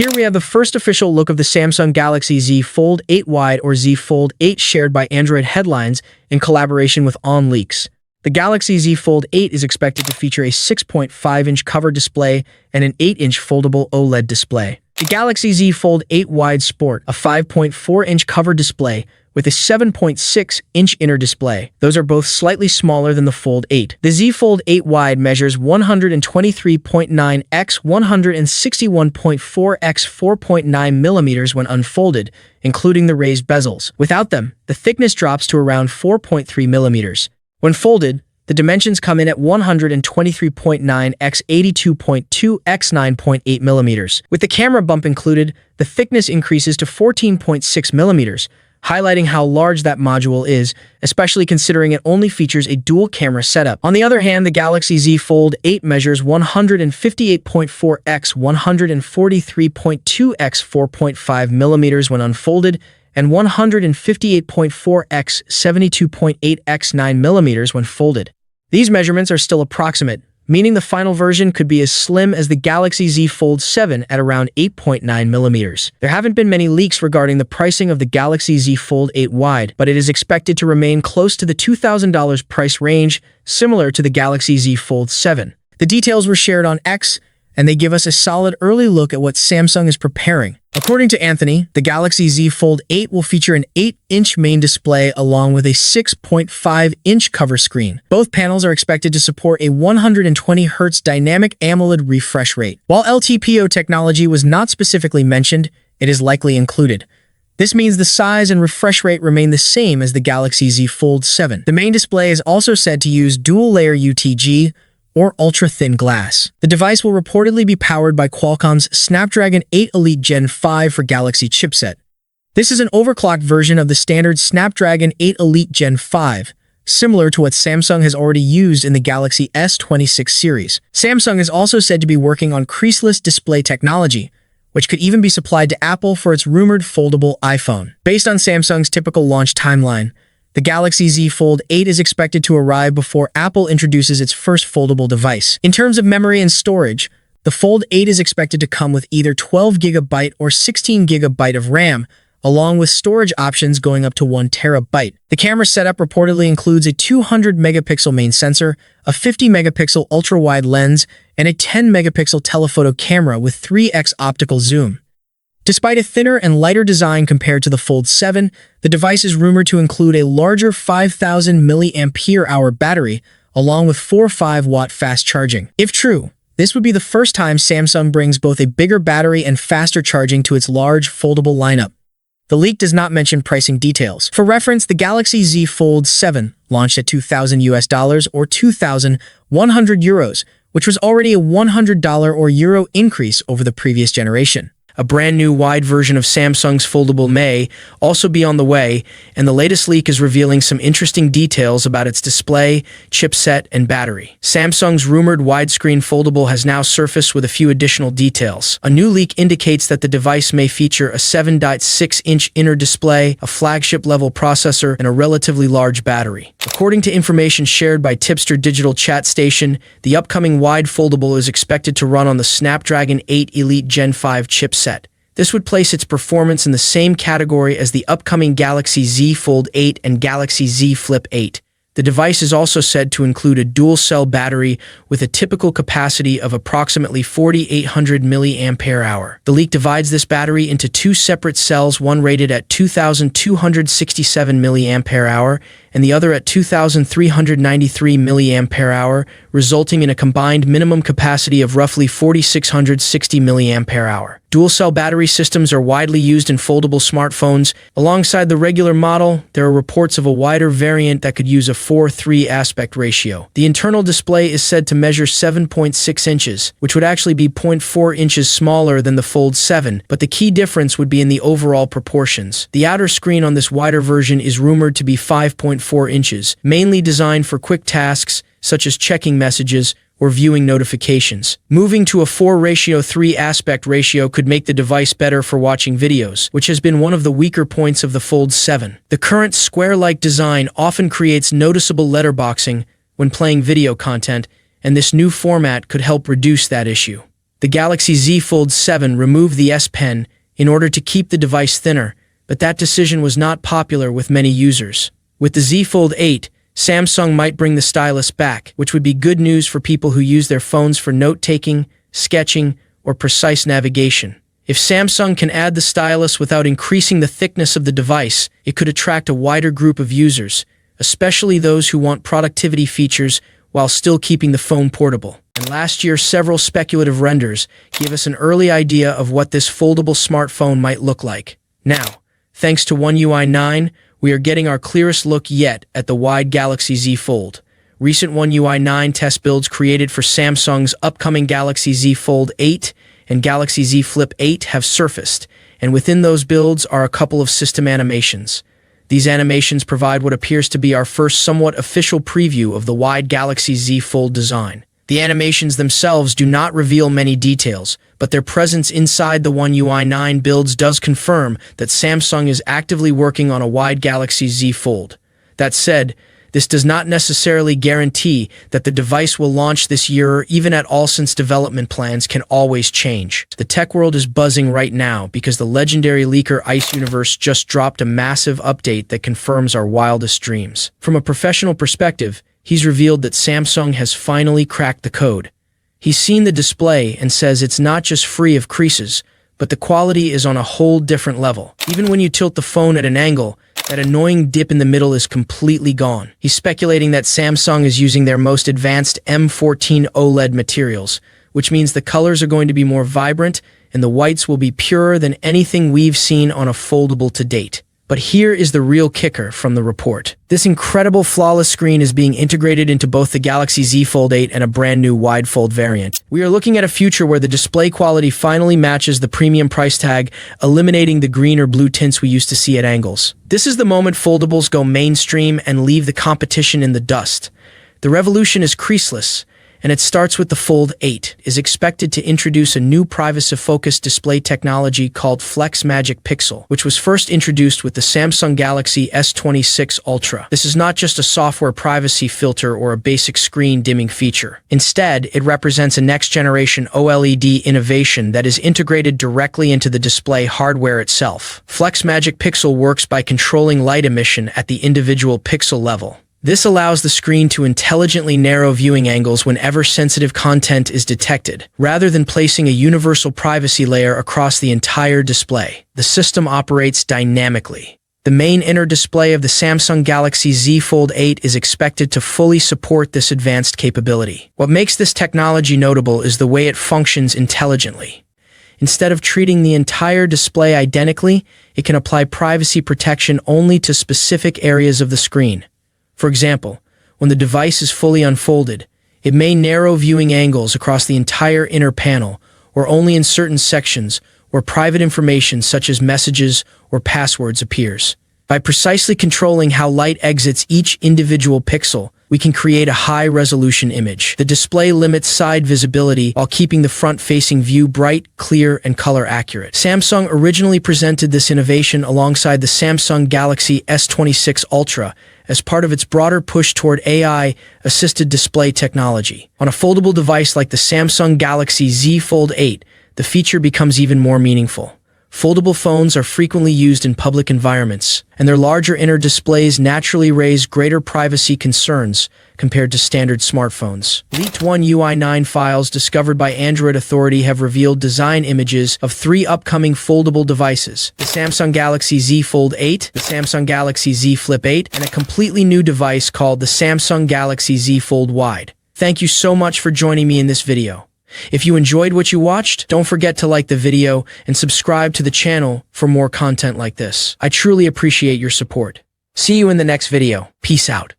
Here we have the first official look of the Samsung Galaxy Z Fold 8 Wide or Z Fold 8 shared by Android Headlines in collaboration with OnLeaks. The Galaxy Z Fold 8 is expected to feature a 6.5-inch cover display and an 8-inch foldable OLED display. The Galaxy Z Fold 8 Wide sport a 5.4-inch cover display with a 7.6-inch inner display. Those are both slightly smaller than the Fold 8. The Z Fold 8 Wide measures 123.9 x 161.4 x 4.9 millimeters when unfolded, including the raised bezels. Without them, the thickness drops to around 4.3 millimeters. When folded, the dimensions come in at 123.9 x 82.2 x 9.8 millimeters. With the camera bump included, the thickness increases to 14.6 millimeters, highlighting how large that module is, especially considering it only features a dual camera setup. On the other hand, the Galaxy Z Fold 8 measures 158.4 x 143.2 x 4.5 millimeters when unfolded, and 158.4 x 72.8 x 9 millimeters when folded. These measurements are still approximate, meaning the final version could be as slim as the Galaxy Z Fold 7 at around 8.9 millimeters. There haven't been many leaks regarding the pricing of the Galaxy Z Fold 8 Wide, but it is expected to remain close to the $2,000 price range, similar to the Galaxy Z Fold 7. The details were shared on X, and they give us a solid early look at what Samsung is preparing. According to Anthony, the Galaxy Z Fold 8 will feature an 8-inch main display along with a 6.5-inch cover screen. Both panels are expected to support a 120 Hz dynamic AMOLED refresh rate. While LTPO technology was not specifically mentioned, it is likely included. This means the size and refresh rate remain the same as the Galaxy Z Fold 7. The main display is also said to use dual-layer UTG, or ultra-thin glass. The device will reportedly be powered by Qualcomm's Snapdragon 8 Elite Gen 5 for Galaxy chipset. This is an overclocked version of the standard Snapdragon 8 Elite Gen 5, similar to what Samsung has already used in the Galaxy S26 series. Samsung is also said to be working on Creaseless display technology, which could even be supplied to Apple for its rumored foldable iPhone. Based on Samsung's typical launch timeline, the Galaxy Z Fold 8 is expected to arrive before Apple introduces its first foldable device. In terms of memory and storage, the Fold 8 is expected to come with either 12GB or 16GB of RAM, along with storage options going up to 1TB. The camera setup reportedly includes a 200-megapixel main sensor, a 50-megapixel ultra-wide lens, and a 10-megapixel telephoto camera with 3x optical zoom. Despite a thinner and lighter design compared to the Fold 7, the device is rumored to include a larger 5,000 mAh battery, along with 4.5-watt fast charging. If true, this would be the first time Samsung brings both a bigger battery and faster charging to its large foldable lineup. The leak does not mention pricing details. For reference, the Galaxy Z Fold 7 launched at $2,000 or 2,100 euros, which was already a $100 or euro increase over the previous generation. A brand new wide version of Samsung's Foldable may also be on the way, and the latest leak is revealing some interesting details about its display, chipset, and battery. Samsung's rumored widescreen foldable has now surfaced with a few additional details. A new leak indicates that the device may feature a 7.6-inch inner display, a flagship-level processor, and a relatively large battery. According to information shared by Tipster Digital Chat Station, the upcoming wide foldable is expected to run on the Snapdragon 8 Elite Gen 5 chipset. This would place its performance in the same category as the upcoming Galaxy Z Fold 8 and Galaxy Z Flip 8. The device is also said to include a dual-cell battery with a typical capacity of approximately 4,800 mAh. The leak divides this battery into two separate cells, one rated at 2,267 mAh and the other at 2,393 mAh, resulting in a combined minimum capacity of roughly 4,660 mAh. Dual-cell battery systems are widely used in foldable smartphones. Alongside the regular model, there are reports of a wider variant that could use a 4:3 aspect ratio. The internal display is said to measure 7.6 inches, which would actually be 0.4 inches smaller than the Fold 7, but the key difference would be in the overall proportions. The outer screen on this wider version is rumored to be 5.4 inches, mainly designed for quick tasks such as checking messages or viewing notifications. Moving to a 4:3 aspect ratio could make the device better for watching videos, which has been one of the weaker points of the Fold 7. The current square-like design often creates noticeable letterboxing when playing video content, and this new format could help reduce that issue. The Galaxy Z Fold 7 removed the S Pen in order to keep the device thinner, but that decision was not popular with many users. With the Z Fold 8, Samsung might bring the stylus back, which would be good news for people who use their phones for note-taking, sketching, or precise navigation. If Samsung can add the stylus without increasing the thickness of the device, it could attract a wider group of users, especially those who want productivity features while still keeping the phone portable. And last year, several speculative renders gave us an early idea of what this foldable smartphone might look like. Now, thanks to One UI 9, we are getting our clearest look yet at the wide Galaxy Z Fold. Recent One UI 9 test builds created for Samsung's upcoming Galaxy Z Fold 8 and Galaxy Z Flip 8 have surfaced, and within those builds are a couple of system animations. These animations provide what appears to be our first somewhat official preview of the wide Galaxy Z Fold design. The animations themselves do not reveal many details, but their presence inside the One UI 9 builds does confirm that Samsung is actively working on a wide Galaxy Z Fold. That said, this does not necessarily guarantee that the device will launch this year or even at all, since development plans can always change. The tech world is buzzing right now because the legendary leaker Ice Universe just dropped a massive update that confirms our wildest dreams. From a professional perspective, he's revealed that Samsung has finally cracked the code. He's seen the display and says it's not just free of creases, but the quality is on a whole different level. Even when you tilt the phone at an angle, that annoying dip in the middle is completely gone. He's speculating that Samsung is using their most advanced M14 OLED materials, which means the colors are going to be more vibrant and the whites will be purer than anything we've seen on a foldable to date. But here is the real kicker from the report. This incredible flawless screen is being integrated into both the Galaxy Z Fold 8 and a brand new wide fold variant. We are looking at a future where the display quality finally matches the premium price tag, eliminating the green or blue tints we used to see at angles. This is the moment foldables go mainstream and leave the competition in the dust. The revolution is creaseless, and it starts with the Fold 8, is expected to introduce a new privacy-focused display technology called Flex Magic Pixel, which was first introduced with the Samsung Galaxy S26 Ultra. This is not just a software privacy filter or a basic screen dimming feature. Instead, it represents a next-generation OLED innovation that is integrated directly into the display hardware itself. Flex Magic Pixel works by controlling light emission at the individual pixel level. This allows the screen to intelligently narrow viewing angles whenever sensitive content is detected, rather than placing a universal privacy layer across the entire display. The system operates dynamically. The main inner display of the Samsung Galaxy Z Fold 8 is expected to fully support this advanced capability. What makes this technology notable is the way it functions intelligently. Instead of treating the entire display identically, it can apply privacy protection only to specific areas of the screen. For example, when the device is fully unfolded, it may narrow viewing angles across the entire inner panel or only in certain sections where private information such as messages or passwords appears. By precisely controlling how light exits each individual pixel, we can create a high-resolution image. The display limits side visibility while keeping the front-facing view bright, clear, and color-accurate. Samsung originally presented this innovation alongside the Samsung Galaxy S26 Ultra as part of its broader push toward AI-assisted display technology. On a foldable device like the Samsung Galaxy Z Fold 8, the feature becomes even more meaningful. Foldable phones are frequently used in public environments, and their larger inner displays naturally raise greater privacy concerns compared to standard smartphones. Leaked One UI 9 files discovered by Android Authority have revealed design images of 3 upcoming foldable devices: the Samsung Galaxy Z Fold 8, the Samsung Galaxy Z Flip 8, and a completely new device called the Samsung Galaxy Z Fold Wide. Thank you so much for joining me in this video. If you enjoyed what you watched, don't forget to like the video and subscribe to the channel for more content like this. I truly appreciate your support. See you in the next video. Peace out.